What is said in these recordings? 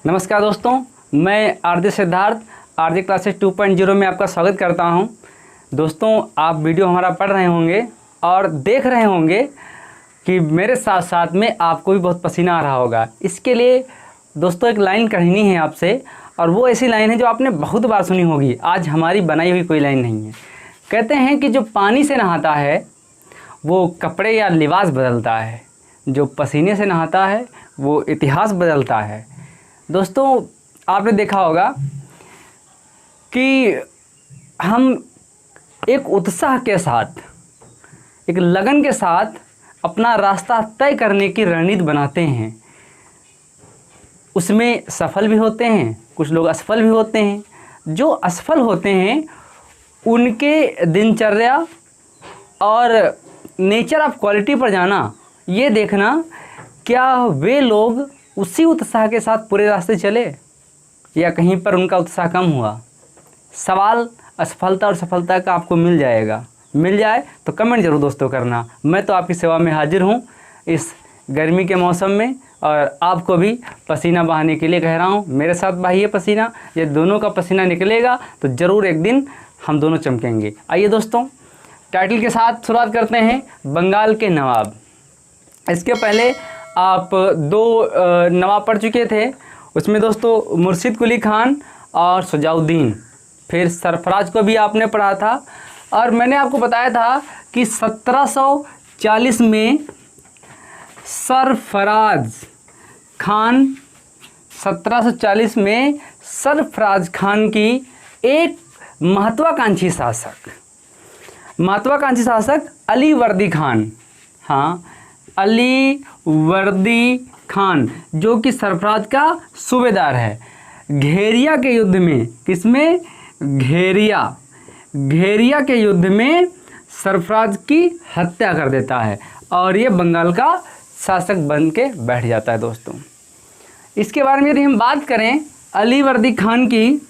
नमस्कार दोस्तों, मैं आरजे सिद्धार्थ आरजे क्लासेस 2.0 में आपका स्वागत करता हूं। दोस्तों, आप वीडियो हमारा पढ़ रहे होंगे और देख रहे होंगे कि मेरे साथ साथ में आपको भी बहुत पसीना आ रहा होगा। इसके लिए दोस्तों एक लाइन कहनी है आपसे, और वो ऐसी लाइन है जो आपने बहुत बार सुनी होगी। आज हमारी बनाई हुई कोई लाइन नहीं है। कहते हैं कि जो पानी से नहाता है वो कपड़े या लिबास बदलता है, जो पसीने से नहाता है वो इतिहास बदलता है। दोस्तों, आपने देखा होगा कि हम एक उत्साह के साथ, एक लगन के साथ अपना रास्ता तय करने की रणनीति बनाते हैं। उसमें सफल भी होते हैं, कुछ लोग असफल भी होते हैं। जो असफल होते हैं उनके दिनचर्या और नेचर ऑफ क्वालिटी पर जाना, ये देखना क्या वे लोग उसी उत्साह के साथ पूरे रास्ते चले या कहीं पर उनका उत्साह कम हुआ। सवाल असफलता और सफलता का आपको मिल जाएगा। मिल जाए तो कमेंट जरूर दोस्तों करना। मैं तो आपकी सेवा में हाजिर हूँ इस गर्मी के मौसम में, और आपको भी पसीना बहाने के लिए कह रहा हूँ। मेरे साथ बहाइए पसीना, ये दोनों का पसीना निकलेगा तो ज़रूर एक दिन हम दोनों चमकेंगे। आइए दोस्तों, टाइटल के साथ शुरुआत करते हैं, बंगाल के नवाब। इसके पहले आप दो नवाब पढ़ चुके थे। उसमें दोस्तों मुर्शिद कुली खान और शुजाउद्दीन, फिर सरफराज को भी आपने पढ़ा था। और मैंने आपको बताया था कि 1740 में सरफराज खान 1740 में सरफराज खान की एक महत्वाकांक्षी शासक अली वर्दी खान, हाँ अली वर्दी खान, जो कि सरफराज का सूबेदार है, घेरिया के युद्ध में, किसमें? घेरिया के युद्ध में सरफराज की हत्या कर देता है और ये बंगाल का शासक बन के बैठ जाता है। दोस्तों, इसके बारे में यदि हम बात करें अली वर्दी खान की,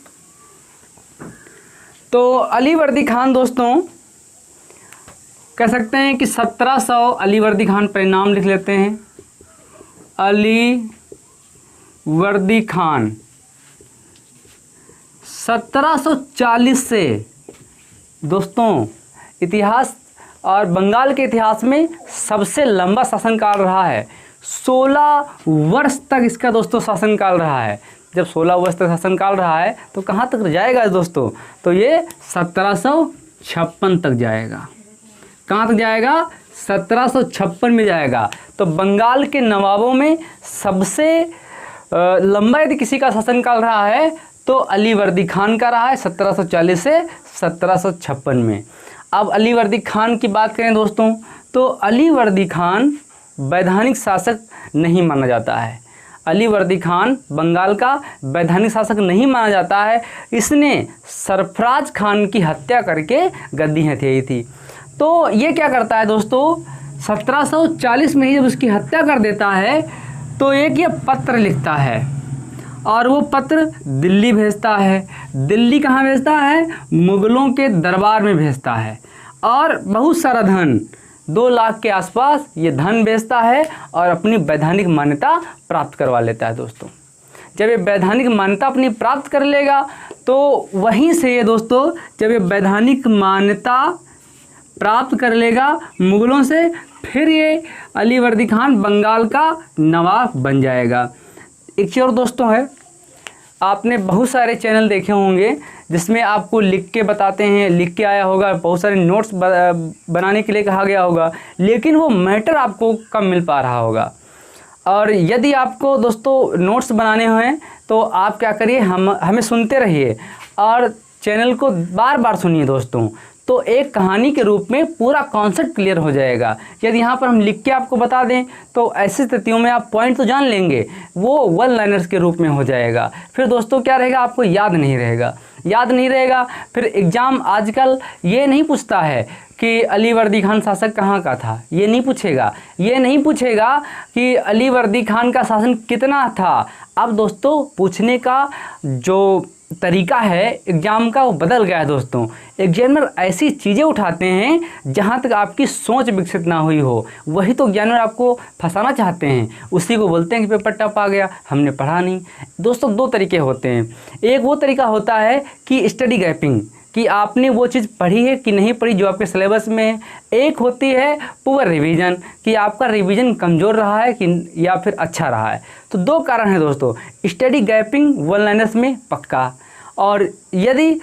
तो अली वर्दी खान दोस्तों कह सकते हैं कि 1700, अली वर्दी खान पर नाम लिख लेते हैं, अली वर्दी खान 1740 से दोस्तों इतिहास और बंगाल के इतिहास में सबसे लंबा शासनकाल रहा है। 16 वर्ष तक इसका दोस्तों शासनकाल रहा है। जब 16 वर्ष तक शासनकाल रहा है तो कहाँ तक जाएगा दोस्तों? तो ये 1756 तक जाएगा। कहाँ तक जाएगा? 1756 में जाएगा। तो बंगाल के नवाबों में सबसे लंबा यदि किसी का शासनकाल रहा है तो अली वर्दी खान का रहा है, 1740 से 1756 में। अब अली वर्दी खान की बात करें दोस्तों, तो अली वर्दी खान वैधानिक शासक नहीं माना जाता है। अली वर्दी खान बंगाल का वैधानिक शासक नहीं माना जाता है। इसने सरफराज खान की हत्या करके गद्दी हथियाई थी। तो ये क्या करता है दोस्तों, 1740 में ही जब उसकी हत्या कर देता है तो एक ये पत्र लिखता है, और वो पत्र दिल्ली भेजता है। दिल्ली कहाँ भेजता है? मुगलों के दरबार में भेजता है, और बहुत सारा धन, 2 लाख के आसपास ये धन भेजता है और अपनी वैधानिक मान्यता प्राप्त करवा लेता है। दोस्तों, जब ये वैधानिक मान्यता अपनी प्राप्त कर लेगा तो वहीं से ये दोस्तों, जब ये वैधानिक मान्यता प्राप्त कर लेगा मुगलों से, फिर ये अली वर्दी खान बंगाल का नवाब बन जाएगा। एक चीज़ और दोस्तों है, आपने बहुत सारे चैनल देखे होंगे जिसमें आपको लिख के बताते हैं, लिख के आया होगा, बहुत सारे नोट्स बनाने के लिए कहा गया होगा, लेकिन वो मैटर आपको कम मिल पा रहा होगा। और यदि आपको दोस्तों नोट्स बनाने हैं तो आप क्या करिए, हमें सुनते रहिए और चैनल को बार बार सुनिए दोस्तों, तो एक कहानी के रूप में पूरा कॉन्सेप्ट क्लियर हो जाएगा। यदि यहाँ पर हम लिख के आपको बता दें तो ऐसी स्थितियों में आप पॉइंट तो जान लेंगे, वो वन लाइनर्स के रूप में हो जाएगा। फिर दोस्तों क्या रहेगा, आपको याद नहीं रहेगा। फिर एग्ज़ाम आजकल ये नहीं पूछता है कि अली वर्दी खान शासक कहाँ का था, ये नहीं पूछेगा कि अली वर्दी खान का शासन कितना था। अब दोस्तों पूछने का जो तरीका है एग्ज़ाम का वो बदल गया है दोस्तों। एग्जामिनर ऐसी चीज़ें उठाते हैं जहाँ तक आपकी सोच विकसित ना हुई हो, वही तो एग्जामिनर आपको फंसाना चाहते हैं, उसी को बोलते हैं कि पेपर टफ आ गया, हमने पढ़ा नहीं। दोस्तों दो तरीके होते हैं, एक वो तरीका होता है कि स्टडी गैपिंग, कि आपने वो चीज़ पढ़ी है कि नहीं पढ़ी जो आपके सिलेबस में है। एक होती है पुअर रिवीजन, कि आपका रिवीजन कमज़ोर रहा है कि या फिर अच्छा रहा है। तो दो कारण हैं दोस्तों, स्टडी गैपिंग वन लाइनर्स में पक्का, और यदि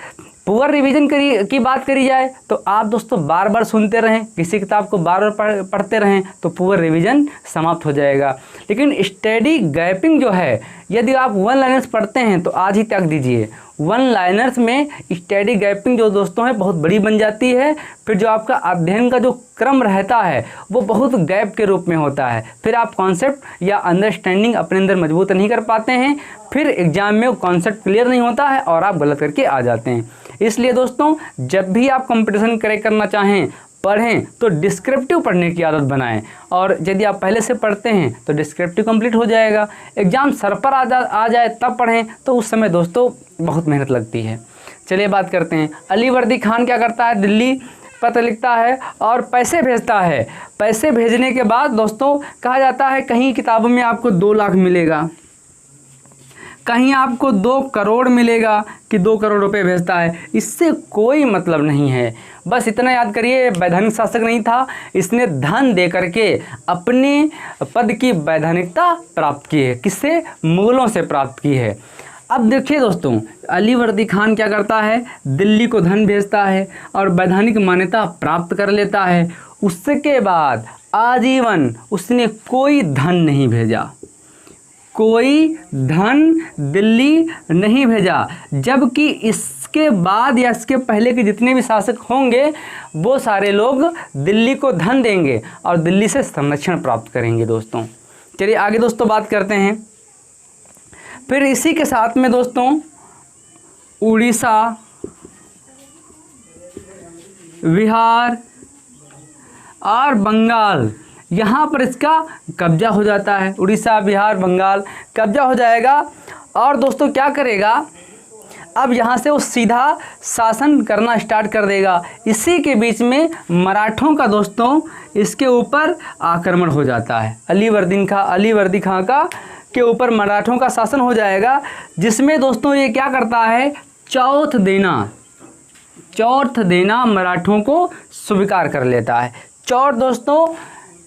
पुअर रिवीजन की बात करी जाए तो आप दोस्तों बार बार सुनते रहें, किसी किताब को बार बार पढ़ते रहें तो पुअर रिवीजन समाप्त हो जाएगा। लेकिन स्टडी गैपिंग जो है, यदि आप वन लाइनर्स पढ़ते हैं तो आज ही त्याग दीजिए। वन लाइनर्स में स्टडी गैपिंग जो दोस्तों है बहुत बड़ी बन जाती है। फिर जो आपका अध्ययन का जो क्रम रहता है वो बहुत गैप के रूप में होता है, फिर आप कॉन्सेप्ट या अंडरस्टैंडिंग अपने अंदर मजबूत नहीं कर पाते हैं, फिर एग्जाम में वो कॉन्सेप्ट क्लियर नहीं होता है और आप गलत करके आ जाते हैं। इसलिए दोस्तों जब भी आप कंपटीशन क्रैक करना चाहें, पढ़ें तो डिस्क्रिप्टिव पढ़ने की आदत बनाएं, और यदि आप पहले से पढ़ते हैं तो डिस्क्रिप्टिव कंप्लीट हो जाएगा। एग्ज़ाम सर पर आ जाए तब पढ़ें तो उस समय दोस्तों बहुत मेहनत लगती है। चलिए बात करते हैं, अली वर्दी खान क्या करता है, दिल्ली पत्र लिखता है और पैसे भेजता है। पैसे भेजने के बाद दोस्तों कहा जाता है कहीं किताबों में आपको 2 लाख मिलेगा, कहीं आपको 2 करोड़ मिलेगा कि 2 करोड़ रुपए भेजता है। इससे कोई मतलब नहीं है। बस इतना याद करिए, वैधानिक शासक नहीं था, इसने धन दे करके अपने पद की वैधानिकता प्राप्त की है। किससे? मुगलों से प्राप्त की है। अब देखिए दोस्तों, अली वर्दी खान क्या करता है, दिल्ली को धन भेजता है और वैधानिक मान्यता प्राप्त कर लेता है। उसके बाद आजीवन उसने कोई धन नहीं भेजा, कोई धन दिल्ली नहीं भेजा, जबकि इसके बाद या इसके पहले के जितने भी शासक होंगे वो सारे लोग दिल्ली को धन देंगे और दिल्ली से संरक्षण प्राप्त करेंगे दोस्तों। चलिए आगे दोस्तों बात करते हैं। फिर इसी के साथ में दोस्तों उड़ीसा, बिहार और बंगाल, यहाँ पर इसका कब्जा हो जाता है। उड़ीसा, बिहार, बंगाल कब्जा हो जाएगा और दोस्तों क्या करेगा, अब यहाँ से वो सीधा शासन करना स्टार्ट कर देगा। इसी के बीच में मराठों का दोस्तों इसके ऊपर आक्रमण हो जाता है। अली वर्दी खां का के ऊपर मराठों का शासन हो जाएगा, जिसमें दोस्तों ये क्या करता है, चौथ देना मराठों को स्वीकार कर लेता है। चौथ दोस्तों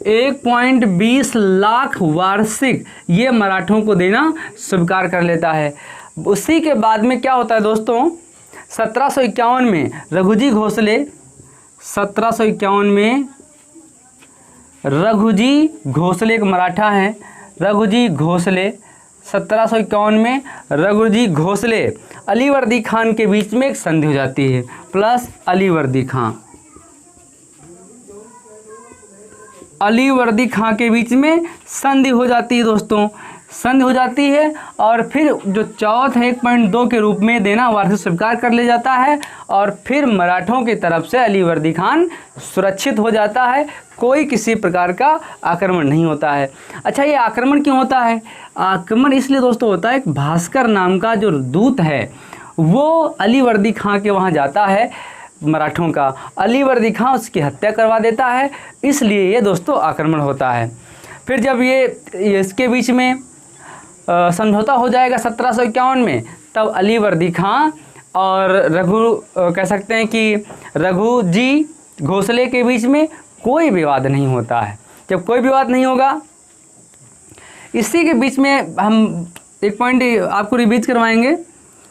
1.20 लाख वार्षिक ये मराठों को देना स्वीकार कर लेता है। उसी के बाद में क्या होता है दोस्तों, 1751 में रघुजी घोसले, 1751 में रघुजी घोसले एक मराठा हैं, रघुजी घोसले 1751 में रघुजी घोसले अली वर्दी खान के बीच में एक संधि हो जाती है, प्लस अली वर्दी खां के बीच में संधि हो जाती है दोस्तों, संधि हो जाती है। और फिर जो चौथ है 1.2 के रूप में देना वार्षिक स्वीकार कर ले जाता है और फिर मराठों की तरफ से अली वर्दी खान सुरक्षित हो जाता है, कोई किसी प्रकार का आक्रमण नहीं होता है। अच्छा, ये आक्रमण क्यों होता है? आक्रमण इसलिए दोस्तों होता है, एक भास्कर नाम का जो दूत है वो अली वर्दी खां के वहाँ जाता है मराठों का, अली वर्दी खां उसकी हत्या करवा देता है, इसलिए ये दोस्तों आक्रमण होता है। फिर जब ये इसके बीच में समझौता हो जाएगा 1751 में, तब अली वर्दी खां और कह सकते हैं कि रघुजी घोसले के बीच में कोई विवाद नहीं होता है। जब कोई विवाद नहीं होगा, इसी के बीच में हम एक पॉइंट आपको रिवीज करवाएंगे,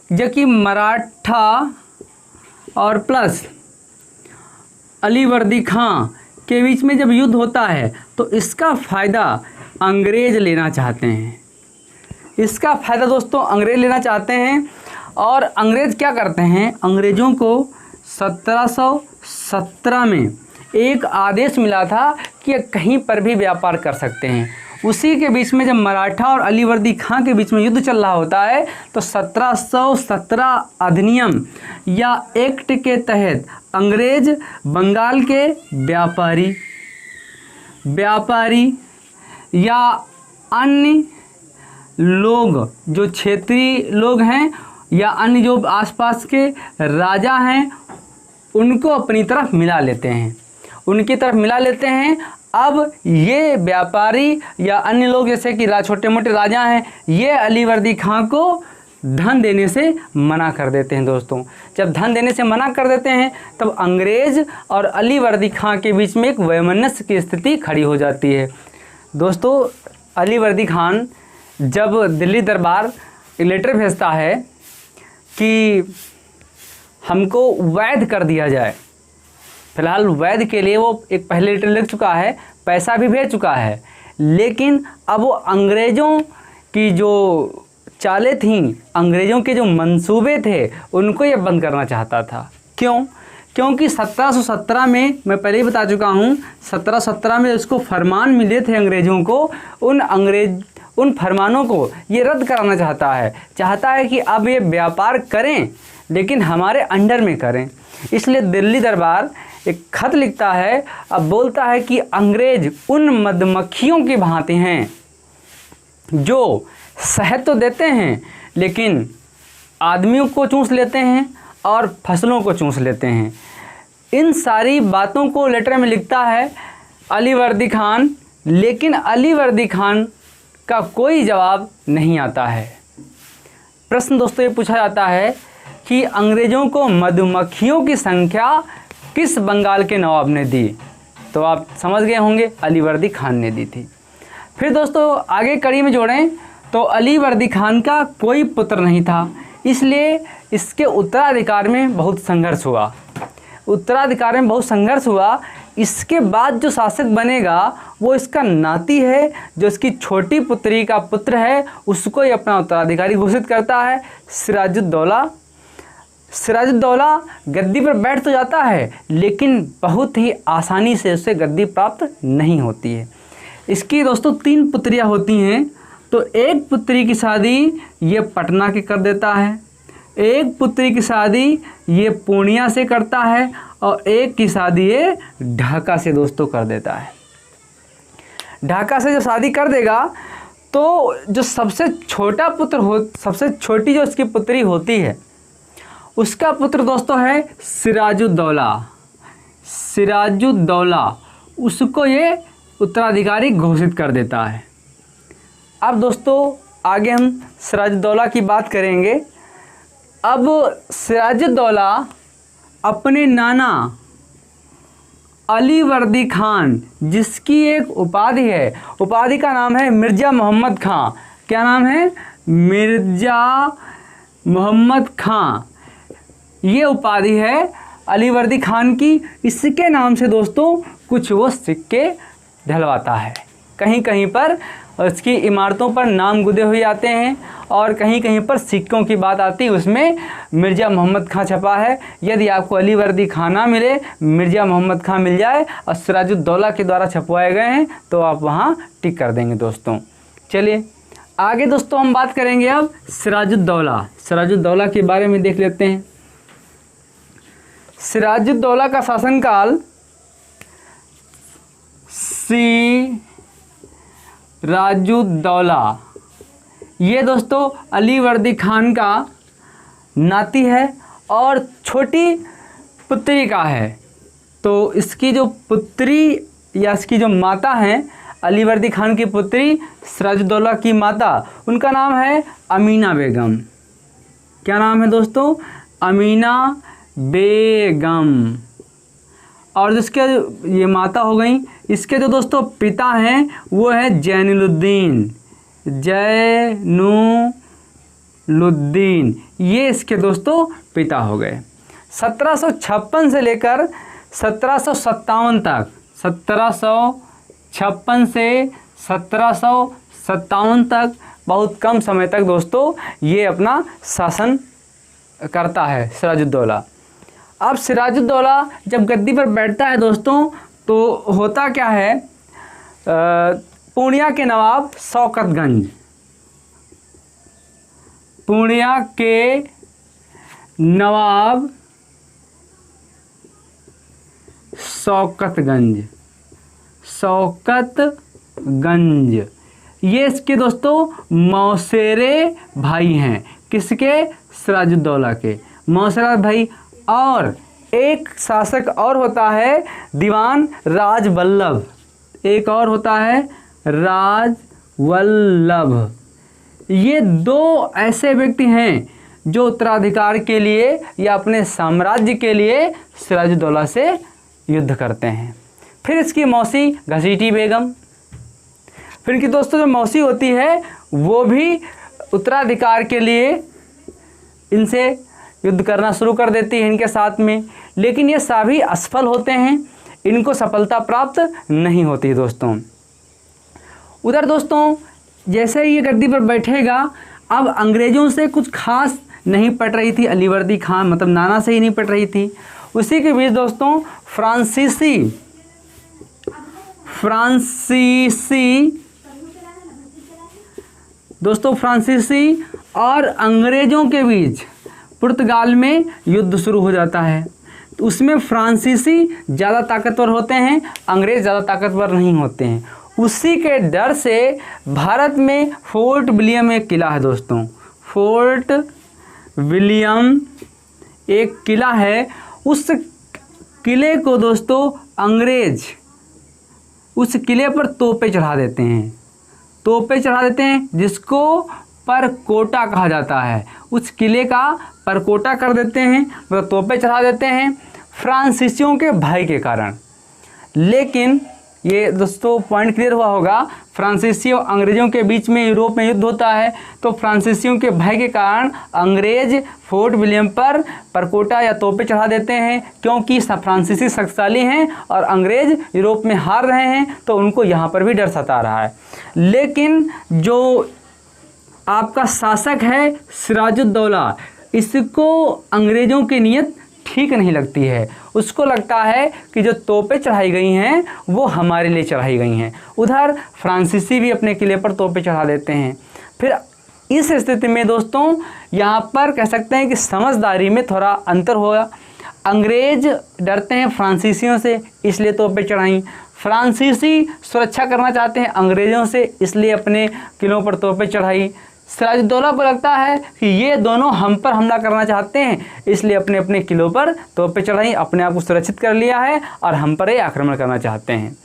जो कि मराठा और प्लस अली वर्दी खां के बीच में जब युद्ध होता है तो इसका फ़ायदा अंग्रेज़ लेना चाहते हैं। इसका फ़ायदा दोस्तों अंग्रेज़ लेना चाहते हैं और अंग्रेज़ क्या करते हैं, अंग्रेज़ों को 1717 में एक आदेश मिला था कि कहीं पर भी व्यापार कर सकते हैं। उसी के बीच में जब मराठा और अली वर्दी खां के बीच में युद्ध चल रहा होता है तो 1717 अधिनियम या एक्ट के तहत अंग्रेज बंगाल के व्यापारी या अन्य लोग जो क्षेत्रीय लोग हैं या अन्य जो आसपास के राजा हैं उनको अपनी तरफ मिला लेते हैं, उनकी तरफ मिला लेते हैं। अब ये व्यापारी या अन्य लोग जैसे कि छोटे मोटे राजा हैं, ये अलीवर्दी खां को धन देने से मना कर देते हैं। दोस्तों जब धन देने से मना कर देते हैं तब अंग्रेज़ और अलीवर्दी खां के बीच में एक वैमनस्य की स्थिति खड़ी हो जाती है। दोस्तों अलीवर्दी खान जब दिल्ली दरबार लेटर भेजता है कि हमको वैध कर दिया जाए, फ़िलहाल वैध के लिए वो एक पहले लेटर लिख चुका है, पैसा भी भेज चुका है, लेकिन अब वो अंग्रेज़ों की जो चालें थीं, अंग्रेज़ों के जो मंसूबे थे, उनको ये बंद करना चाहता था। क्यों? क्योंकि 1717 में, मैं पहले ही बता चुका हूँ, 1717 में उसको फरमान मिले थे अंग्रेज़ों को, उन फरमानों को ये रद्द कराना चाहता है कि अब ये व्यापार करें लेकिन हमारे अंडर में करें। इसलिए दिल्ली दरबार एक खत लिखता है, अब बोलता है कि अंग्रेज़ उन मधुमक्खियों की भांति हैं जो शहद तो देते हैं लेकिन आदमियों को चूस लेते हैं और फसलों को चूस लेते हैं। इन सारी बातों को लेटर में लिखता है अलीवर्दी खान, लेकिन अलीवर्दी खान का कोई जवाब नहीं आता है। प्रश्न दोस्तों ये पूछा जाता है कि अंग्रेज़ों को मधुमक्खियों की संख्या किस बंगाल के नवाब ने दी? तो आप समझ गए होंगे, अलीवर्दी खान ने दी थी। फिर दोस्तों आगे कड़ी में जोड़ें तो अलीवर्दी खान का कोई पुत्र नहीं था, इसलिए इसके उत्तराधिकार में बहुत संघर्ष हुआ। इसके बाद जो शासक बनेगा वो इसका नाती है, जो इसकी छोटी पुत्री का पुत्र है, उसको ये अपना उत्तराधिकारी घोषित करता है, सिराजुद्दौला। सिराजुद्दौला गद्दी पर बैठ तो जाता है लेकिन बहुत ही आसानी से उसे गद्दी प्राप्त नहीं होती है। इसकी दोस्तों 3 पुत्रियां होती हैं, तो एक पुत्री की शादी ये पटना के कर देता है, एक पुत्री की शादी ये पूर्णिया से करता है और एक की शादी ये ढाका से दोस्तों कर देता है। ढाका से जब शादी कर देगा तो जो सबसे छोटी जो इसकी पुत्री होती है उसका पुत्र दोस्तों है सिराजुद्दौला, उसको ये उत्तराधिकारी घोषित कर देता है। अब दोस्तों आगे हम सिराजुद्दौला की बात करेंगे। अब सिराजुद्दौला अपने नाना अलीवर्दी खान, जिसकी एक उपाधि है, उपाधि का नाम है मिर्ज़ा मोहम्मद खां। क्या नाम है? मिर्ज़ा मोहम्मद खां। ये उपाधि है अलीवर्दी खान की। इसके नाम से दोस्तों कुछ वो सिक्के ढलवाता है। कहीं कहीं पर उसकी इमारतों पर नाम गुदे हुए आते हैं और कहीं कहीं पर सिक्कों की बात आती है, उसमें मिर्ज़ा मोहम्मद खां छपा है। यदि आपको अलीवर्दी खां ना मिले, मिर्ज़ा मोहम्मद खां मिल जाए और सिराजुद्दौला के द्वारा छपवाए गए हैं तो आप वहाँ टिक कर देंगे दोस्तों। चलिए आगे दोस्तों हम बात करेंगे अब सिराजुद्दौला के बारे में देख लेते हैं। सिराजुद्दौला का शासनकाल सिराजुद्दौला, ये दोस्तों अलीवर्दी खान का नाती है और छोटी पुत्री का है। तो इसकी जो पुत्री या इसकी जो माता हैं, अलीवर्दी खान की पुत्री सिराजुद्दौला की माता, उनका नाम है अमीना बेगम। क्या नाम है दोस्तों? अमीना बेगम। और जिसके ये माता हो गई, इसके जो दोस्तों पिता हैं वो है जैनुलुद्दीन। ये इसके दोस्तों पिता हो गए। 1756 से लेकर 1757 तक, 1756 से 1757 तक, बहुत कम समय तक दोस्तों ये अपना शासन करता है सिराजुद्दौला। अब सिराजुद्दौला जब गद्दी पर बैठता है दोस्तों तो होता क्या है, पूर्णिया के नवाब शौकतगंज, ये इसके दोस्तों मौसेरे भाई हैं। किसके? सिराजुद्दौला के, मौसरात भाई। और एक शासक और होता है दीवान राजवल्लभ, एक और होता है राजवल्लभ। ये दो ऐसे व्यक्ति हैं जो उत्तराधिकार के लिए या अपने साम्राज्य के लिए सिराजुद्दौला से युद्ध करते हैं। फिर इसकी मौसी घसीटी बेगम। फिर इनकी दोस्तों जो मौसी होती है वो भी उत्तराधिकार के लिए इनसे युद्ध करना शुरू कर देती है इनके साथ में, लेकिन ये सभी असफल होते हैं, इनको सफलता प्राप्त नहीं होती दोस्तों। उधर दोस्तों जैसे ही ये गद्दी पर बैठेगा, अब अंग्रेज़ों से कुछ खास नहीं पट रही थी अलीवर्दी खान, मतलब नाना से ही नहीं पट रही थी। उसी के बीच दोस्तों फ्रांसीसी और अंग्रेज़ों के बीच पुर्तगाल में युद्ध शुरू हो जाता है। तो उसमें फ्रांसीसी ज़्यादा ताकतवर होते हैं, अंग्रेज़ ज़्यादा ताकतवर नहीं होते हैं। उसी के डर से भारत में फोर्ट विलियम एक किला है दोस्तों, फोर्ट विलियम एक किला है। उस किले को दोस्तों अंग्रेज उस किले पर तोपें चढ़ा देते हैं, जिसको परकोटा कहा जाता है। उस किले का परकोटा कर देते हैं, मतलब तोपें चढ़ा देते हैं फ्रांसीसियों के भय के कारण। लेकिन ये दोस्तों पॉइंट क्लियर हुआ होगा, फ्रांसीसी और अंग्रेज़ों के बीच में यूरोप में युद्ध होता है, तो फ्रांसीसियों के भय के कारण अंग्रेज फोर्ट विलियम पर परकोटा या तोपें चढ़ा देते हैं, क्योंकि फ्रांसीसी शक्तिशाली हैं और अंग्रेज यूरोप में हार रहे हैं, तो उनको यहाँ पर भी डर सता रहा है। लेकिन जो आपका शासक है सिराजुद्दौला, इसको अंग्रेज़ों की नीयत ठीक नहीं लगती है। उसको लगता है कि जो तोपें चढ़ाई गई हैं वो हमारे लिए चढ़ाई गई हैं। उधर फ्रांसीसी भी अपने किले पर तोपें चढ़ा देते हैं। फिर इस स्थिति में दोस्तों यहाँ पर कह सकते हैं कि समझदारी में थोड़ा अंतर होगा। अंग्रेज डरते हैं फ्रांसीसियों से, इसलिए तोपें चढ़ाई। फ्रांसीसी सुरक्षा करना चाहते हैं अंग्रेज़ों से, इसलिए अपने किलों पर तोपें चढ़ाई। सिराजुद्दौला को लगता है कि ये दोनों हम पर हमला करना चाहते हैं, इसलिए अपने अपने किलों पर तोपें चढ़ाई, अपने आप को सुरक्षित कर लिया है और हम पर ही आक्रमण करना चाहते हैं।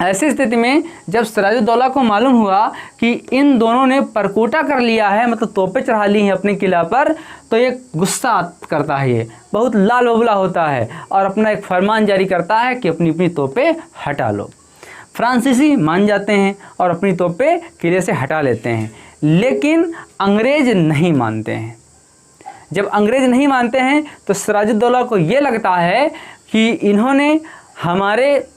ऐसी स्थिति में जब सिराजुद्दौला को मालूम हुआ कि इन दोनों ने परकोटा कर लिया है, मतलब तोपें चढ़ा ली हैं अपने किला पर, तो ये गुस्सा करता है, ये बहुत लाल बबूला होता है और अपना एक फरमान जारी करता है कि अपनी अपनी तोपें हटा लो। फ्रांसीसी मान जाते हैं और अपनी तोपें किले से हटा लेते हैं, लेकिन अंग्रेज नहीं मानते हैं। जब अंग्रेज नहीं मानते हैं तो सिराजुद्दौला को ये लगता है कि इन्होंने हमारे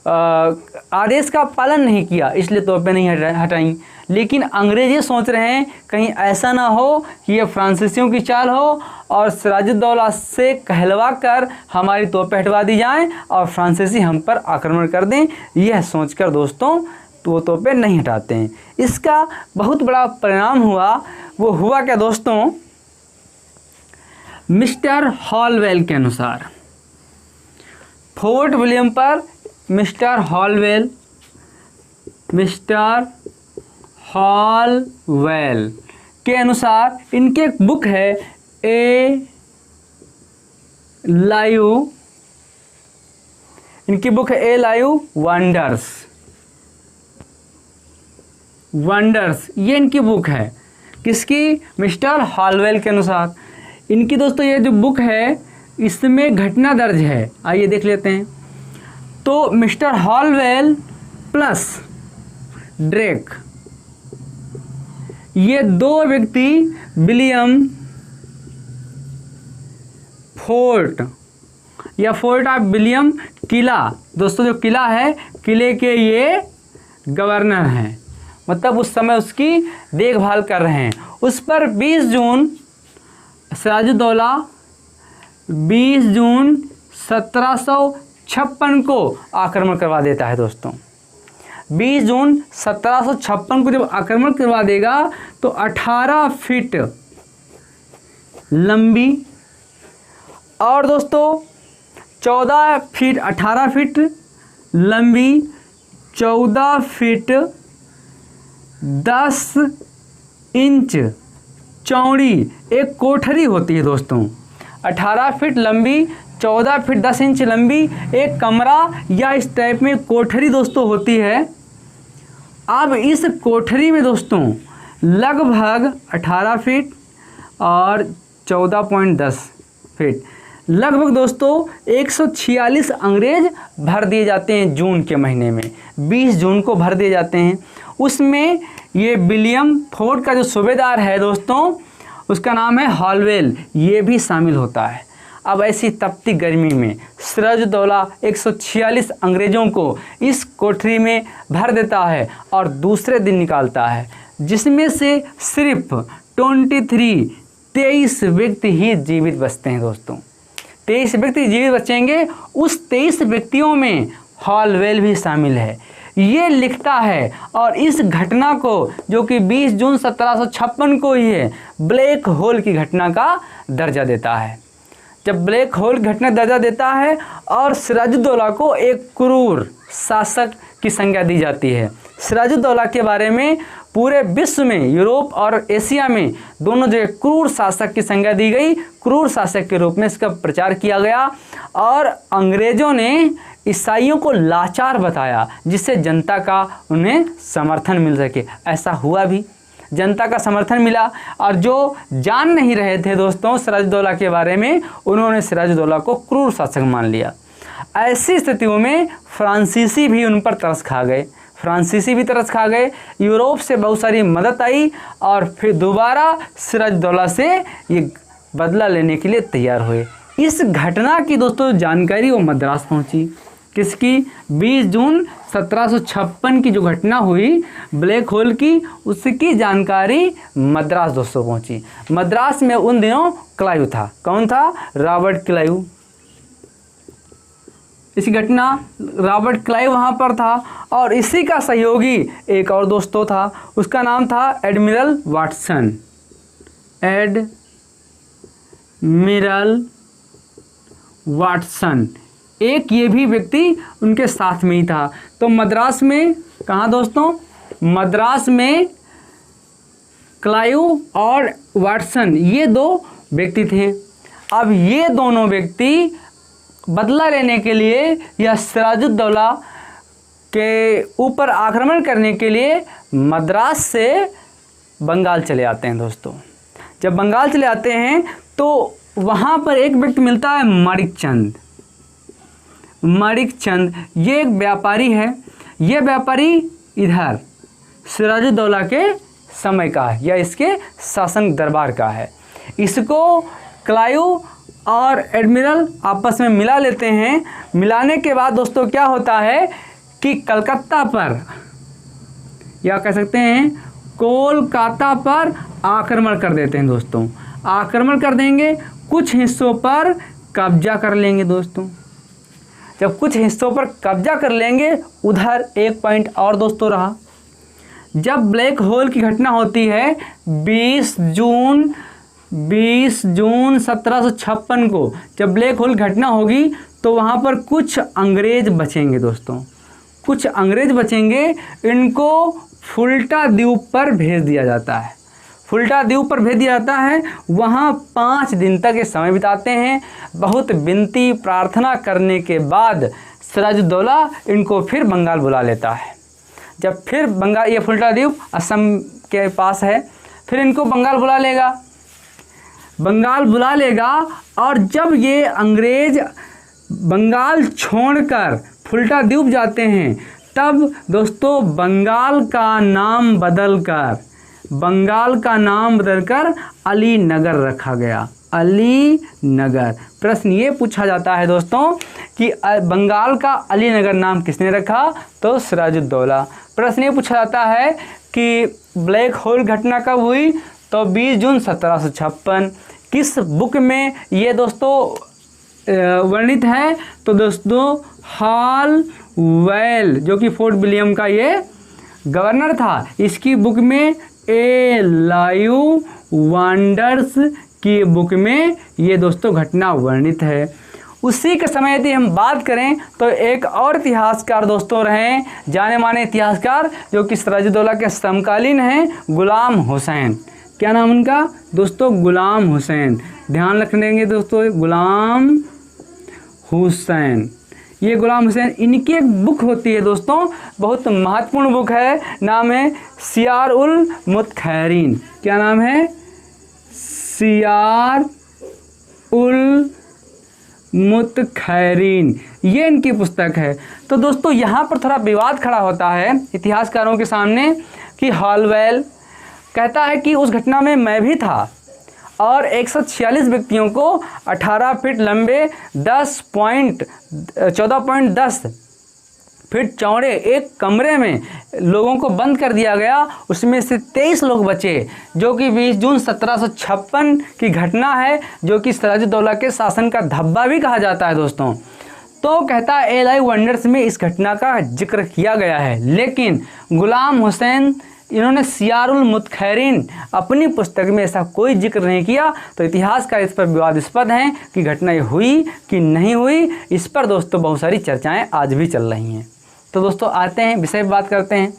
आदेश का पालन नहीं किया, इसलिए तोपें नहीं हटाई। लेकिन अंग्रेज ये सोच रहे हैं कहीं ऐसा ना हो कि ये फ्रांसीसियों की चाल हो और सिराजुद्दौला से कहलवा कर हमारी तोपें हटवा दी जाएं और फ्रांसीसी हम पर आक्रमण कर दें। यह सोचकर दोस्तों तो वो तोपें नहीं हटाते हैं। इसका बहुत बड़ा परिणाम हुआ। वो हुआ क्या दोस्तों, मिस्टर हॉलवेल के अनुसार फोर्ट विलियम पर मिस्टर हॉलवेल के अनुसार इनके एक बुक है इनकी बुक है ए लाइव वंडर्स। ये इनकी बुक है, किसकी? मिस्टर हॉलवेल के अनुसार। इनकी दोस्तों ये जो बुक है इसमें घटना दर्ज है, आइए देख लेते हैं। तो मिस्टर हॉलवेल प्लस ड्रेक, ये दो व्यक्ति विलियम फोर्ट ऑफ विलियम किला, दोस्तों जो किला है किले के ये गवर्नर हैं, मतलब उस समय उसकी देखभाल कर रहे हैं। उस पर 20 जून सिराजुद्दौला 20 जून 1756 को आक्रमण करवा देता है दोस्तों। 20 जून 1756 को जब आक्रमण करवा देगा तो 18 फीट लंबी और दोस्तों 18 फीट लंबी, 14 फीट 10 इंच चौड़ी एक कोठरी होती है दोस्तों। 18 फीट लंबी, 14 फीट 10 इंच लंबी एक कमरा या इस टाइप में कोठरी दोस्तों होती है। अब इस कोठरी में दोस्तों लगभग 18 फीट और 14.10 फीट लगभग दोस्तों 146 अंग्रेज भर दिए जाते हैं जून के महीने में। 20 जून को भर दिए जाते हैं। उसमें ये विलियम फोर्ट का जो सूबेदार है दोस्तों, उसका नाम है हॉलवेल, ये भी शामिल होता है। अब ऐसी तपती गर्मी में सिराजुद्दौला 146 अंग्रेज़ों को इस कोठरी में भर देता है और दूसरे दिन निकालता है, जिसमें से सिर्फ 23 व्यक्ति ही जीवित बचते हैं दोस्तों। 23 व्यक्ति जीवित बचेंगे। उस 23 व्यक्तियों में हॉलवेल भी शामिल है। ये लिखता है और इस घटना को, जो कि 20 जून 1756 को ही है, ब्लैक होल की घटना का दर्जा देता है। जब ब्लैक होल घटना दर्जा देता है और सिराजुद्दौला को एक क्रूर शासक की संज्ञा दी जाती है। सिराजुद्दौला के बारे में पूरे विश्व में, यूरोप और एशिया में दोनों जगह क्रूर शासक की संज्ञा दी गई। क्रूर शासक के रूप में इसका प्रचार किया गया और अंग्रेज़ों ने ईसाइयों को लाचार बताया, जिससे जनता का उन्हें समर्थन मिल सके। ऐसा हुआ भी, जनता का समर्थन मिला। और जो जान नहीं रहे थे दोस्तों सिराजुद्दौला के बारे में, उन्होंने सिराजुद्दौला को क्रूर शासक मान लिया। ऐसी स्थितियों में फ्रांसीसी भी उन पर तरस खा गए। फ्रांसीसी भी तरस खा गए। यूरोप से बहुत सारी मदद आई और फिर दोबारा सिराजुद्दौला से ये बदला लेने के लिए तैयार हुए। इस घटना की दोस्तों जानकारी वो मद्रास पहुंची। किसकी? 20 जून 1756 की जो घटना हुई ब्लैक होल की, उसकी जानकारी मद्रास दोस्तों पहुंची। मद्रास में उन दिनों क्लाइव था। कौन था? Robert Clive. इसी घटना रॉबर्ट क्लाइव वहाँ पर था और इसी का सहयोगी एक और दोस्तों था, उसका नाम था एडमिरल वाटसन। एडमिरल वाटसन, एक ये भी व्यक्ति उनके साथ में ही था। तो मद्रास में, कहाँ दोस्तों? मद्रास में क्लाइव और वाटसन, ये दो व्यक्ति थे। अब ये दोनों व्यक्ति बदला लेने के लिए या सिराजुद्दौला के ऊपर आक्रमण करने के लिए मद्रास से बंगाल चले आते हैं दोस्तों। जब बंगाल चले आते हैं तो वहाँ पर एक व्यक्ति मिलता है, माणिकचंद। माणिकचंद ये एक व्यापारी है। ये व्यापारी इधर सिराजुद्दौला के समय का है या इसके शासन दरबार का है। इसको क्लाइव और एडमिरल आपस में मिला लेते हैं। मिलाने के बाद दोस्तों क्या होता है कि कलकत्ता पर, या कह सकते हैं कोलकाता पर आक्रमण कर देते हैं दोस्तों। आक्रमण कर देंगे, कुछ हिस्सों पर कब्जा कर लेंगे दोस्तों। जब कुछ हिस्सों पर कब्जा कर लेंगे, उधर एक पॉइंट और दोस्तों रहा। जब ब्लैक होल की घटना होती है 20 जून 1756 को, जब ब्लैक होल घटना होगी तो वहाँ पर कुछ अंग्रेज बचेंगे दोस्तों। कुछ अंग्रेज बचेंगे, इनको फुल्टा द्वीप पर भेज दिया जाता है। फुल्टा द्वीप पर भेज दिया जाता है। वहाँ 5 दिन तक ये समय बिताते हैं। बहुत विनती प्रार्थना करने के बाद सिराजुद्दौला इनको फिर बंगाल बुला लेता है। जब फिर बंगाल, ये फुल्टा द्वीप असम के पास है, फिर इनको बंगाल बुला लेगा। बंगाल बुला लेगा और जब ये अंग्रेज बंगाल छोड़कर फुल्टा द्वीप जाते हैं, तब दोस्तों बंगाल का नाम बदलकर अली नगर रखा गया। अली नगर। प्रश्न ये पूछा जाता है दोस्तों कि बंगाल का अली नगर नाम किसने रखा? तो सिराजुद्दौला। प्रश्न ये पूछा जाता है कि ब्लैक होल घटना कब हुई? तो 20 जून 1756। किस बुक में ये दोस्तों वर्णित है? तो दोस्तों हॉलवेल, जो कि फोर्ट विलियम का ये गवर्नर था, इसकी बुक में ए लाइव वंडर्स की बुक में ये दोस्तों घटना वर्णित है। उसी के समय यदि हम बात करें तो एक और इतिहासकार दोस्तों रहे, जाने माने इतिहासकार, जो कि सिराजुद्दौला के समकालीन हैं, गुलाम हुसैन। क्या नाम उनका दोस्तों? गुलाम हुसैन। ध्यान रखेंगे दोस्तों, गुलाम हुसैन। ये गुलाम हुसैन, इनकी एक बुक होती है दोस्तों, बहुत महत्वपूर्ण बुक है, नाम है सियार उल मुतखैरीन। क्या नाम है? सियार उल मुतखैरीन, ये इनकी पुस्तक है। तो दोस्तों यहाँ पर थोड़ा विवाद खड़ा होता है इतिहासकारों के सामने कि हॉलवेल कहता है कि उस घटना में मैं भी था और 146 व्यक्तियों को 18 फीट लंबे 14.10 फीट चौड़े एक कमरे में लोगों को बंद कर दिया गया। उसमें से 23 लोग बचे, जो कि 20 जून 1756 की घटना है, जो कि सिराजुद्दौला के शासन का धब्बा भी कहा जाता है दोस्तों। तो कहता है एल.आई. वंडर्स में इस घटना का जिक्र किया गया है, लेकिन गुलाम हुसैन इन्होंने सियारुल मुतखैरीन अपनी पुस्तक में ऐसा कोई जिक्र नहीं किया। तो इतिहासकार इस पर विवादास्पद हैं कि घटना ये हुई कि नहीं हुई। इस पर दोस्तों बहुत सारी चर्चाएं आज भी चल रही हैं। तो दोस्तों आते हैं विषय पर बात करते हैं।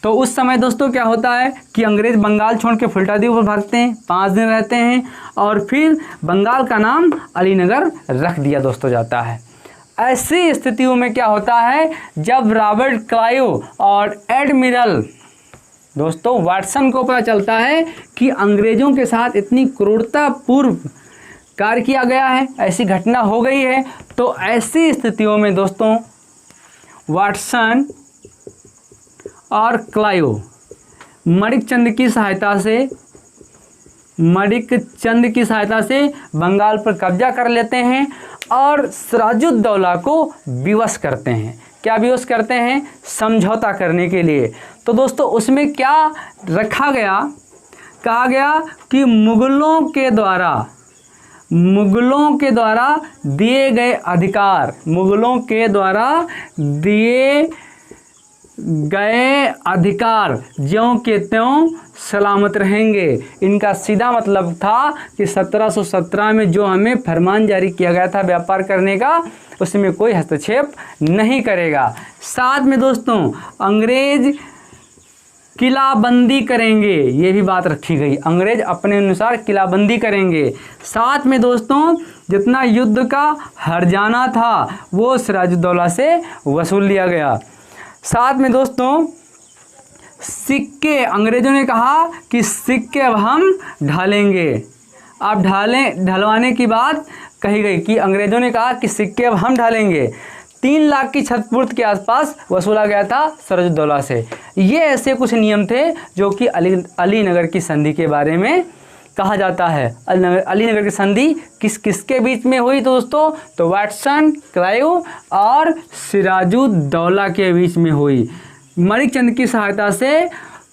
तो उस समय दोस्तों क्या होता है कि अंग्रेज़ बंगाल छोड़ के फुल्टा द्वीप पर भागते हैं, 5 दिन रहते हैं और फिर बंगाल का नाम अलीनगर रख दिया दोस्तों जाता है। ऐसी स्थितियों में क्या होता है, जब रॉबर्ट क्लाइव और एडमिरल दोस्तों वाटसन को पता चलता है कि अंग्रेज़ों के साथ इतनी क्रूरतापूर्व कार्य किया गया है, ऐसी घटना हो गई है, तो ऐसी स्थितियों में दोस्तों वाटसन और क्लाइव मणिकचंद की सहायता से बंगाल पर कब्जा कर लेते हैं और सिराजुद्दौला को विवश करते हैं। क्या विवश करते हैं? समझौता करने के लिए। तो दोस्तों उसमें क्या रखा गया, कहा गया कि मुगलों के द्वारा दिए गए अधिकार ज्यों के त्यों सलामत रहेंगे। इनका सीधा मतलब था कि 1717 में जो हमें फरमान जारी किया गया था व्यापार करने का, उसमें कोई हस्तक्षेप नहीं करेगा। साथ में दोस्तों अंग्रेज किलाबंदी करेंगे, ये भी बात रखी गई, अंग्रेज अपने अनुसार किलाबंदी करेंगे। साथ में दोस्तों जितना युद्ध का हर्जाना था वो सिराजुद्दौला से वसूल लिया गया। साथ में दोस्तों सिक्के, अंग्रेजों ने कहा कि सिक्के अब हम ढालेंगे। अब ढलवाने की बात कही गई कि अंग्रेजों ने कहा कि सिक्के अब हम ढालेंगे। 3 लाख की क्षतिपूर्ति के आसपास वसूला गया था सिराजुद्दौला से। ये ऐसे कुछ नियम थे जो कि अलीनगर की संधि के बारे में कहा जाता है। अलीनगर की संधि किसके बीच में हुई दोस्तों? तो वाटसन, क्लाइव और सिराजुद्दौला के बीच में हुई। मणिकचंद की सहायता से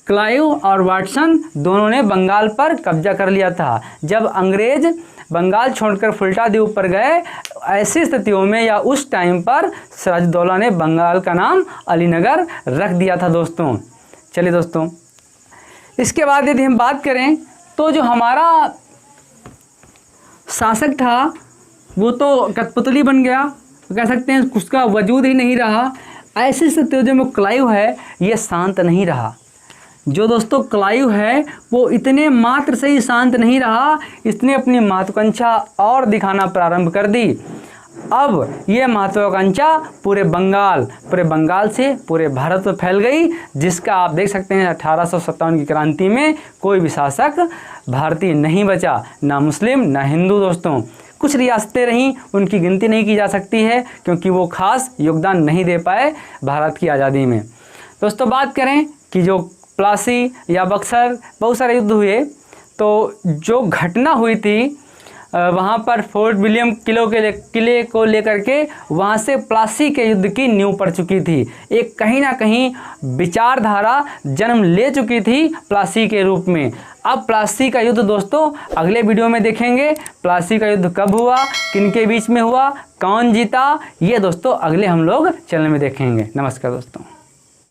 क्लाइव और वाटसन दोनों ने बंगाल पर कब्जा कर लिया था। जब अंग्रेज बंगाल छोड़कर फुल्टा द्वीप पर गए, ऐसी स्थितियों में या उस टाइम पर सिराजुद्दौला ने बंगाल का नाम अलीनगर रख दिया था दोस्तों। चलिए दोस्तों, इसके बाद यदि हम बात करें तो जो हमारा शासक था वो तो कठपुतली बन गया, कह सकते हैं उसका वजूद ही नहीं रहा। ऐसी स्थितियों में क्लाइव है ये शांत नहीं रहा। जो दोस्तों क्लाइव है वो इतने मात्र से ही शांत नहीं रहा, इसने अपनी महत्वाकांक्षा और दिखाना प्रारंभ कर दी। अब ये महत्वाकांक्षा पूरे बंगाल से पूरे भारत में फैल गई, जिसका आप देख सकते हैं 1857 की क्रांति में कोई भी शासक भारतीय नहीं बचा, ना मुस्लिम ना हिंदू दोस्तों। कुछ रियासतें रहीं, उनकी गिनती नहीं की जा सकती है क्योंकि वो खास योगदान नहीं दे पाए भारत की आज़ादी में। दोस्तों बात करें कि जो प्लासी या बक्सर बहुत सारे युद्ध हुए, तो जो घटना हुई थी वहाँ पर फोर्ट विलियम किले को लेकर के वहाँ से प्लासी के युद्ध की नींव पड़ चुकी थी। एक कहीं ना कहीं विचारधारा जन्म ले चुकी थी प्लासी के रूप में। अब प्लासी का युद्ध दोस्तों अगले वीडियो में देखेंगे। प्लासी का युद्ध कब हुआ, किनके बीच में हुआ, कौन जीता, ये दोस्तों अगले हम लोग चैनल में देखेंगे। नमस्कार दोस्तों।